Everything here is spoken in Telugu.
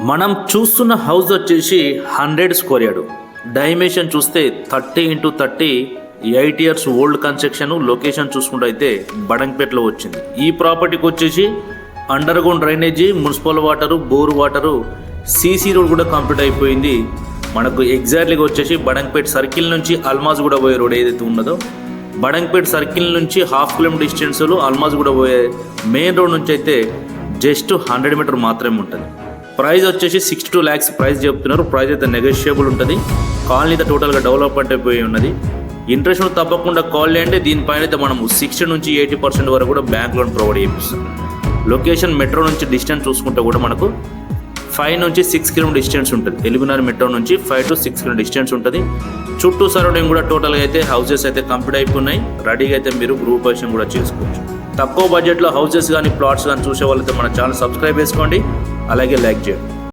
మనం చూస్తున్న హౌస్ వచ్చేసి 100 స్క్వేర్ యార్డ్. డైమెన్షన్ చూస్తే 30x30, 8 years old construction. Location చూసుకుంటే అయితే బడంగపేటలో వచ్చింది. ఈ ప్రాపర్టీకి వచ్చేసి under ground drainage, municipal water, bore water, CC road కూడా కంప్లీట్ అయిపోయింది. మనకు ఎగ్జాక్ట్లీగా వచ్చేసి బడంగపేట సర్కిల్ నుంచి అల్మాజ్ కూడా పోయే రోడ్ ఏదైతే ఉన్నదో, బడంగపేట సర్కిల్ నుంచి 1/2 కిలోమీటర్ డిస్టెన్స్లో అల్మాజ్ కూడా పోయే మెయిన్ రోడ్ నుంచి అయితే జస్ట్ 100 మీటర్ మాత్రమే ఉంటుంది. ప్రైస్ వచ్చేసి 62 lakhs ప్రైస్ చెప్తున్నారు. ప్రైస్ అయితే నెగోషియబుల్ ఉంటుంది. కాలనీ అయితే టోటల్గా డెవలప్మెంట్ అయిపోయి ఉన్నది. ఇంట్రెస్ట్ తప్పకుండా కాల్ చేయండి. దీనిపైన అయితే మనం 60 నుంచి 80% వరకు కూడా బ్యాంక్ లోన్ ప్రొవైడ్ చేపిస్తాం. లొకేషన్ మెట్రో నుంచి డిస్టెన్స్ చూసుకుంటే కూడా మనకు 5 నుంచి 6 కిలోమీటర్ డిస్టెన్స్ ఉంటుంది. ఎలిమినార్ మెట్రో నుంచి 5 to 6 కిలోమీటర్ డిస్టెన్స్ ఉంటుంది. చుట్టూ సరౌండింగ్ కూడా టోటల్గా అయితే హౌసెస్ అయితే కంప్లీట్ అయిపోయినాయి. రెడీగా అయితే మీరు గ్రూప్ పర్చేస్ కూడా చేసుకోవచ్చు. తక్కువ బడ్జెట్లో హౌసెస్ కానీ ప్లాట్స్ కానీ చూసే వాళ్ళైతే మన ఛానల్ సబ్స్క్రైబ్ చేసుకోండి, అలాగే లైక్ చేయండి.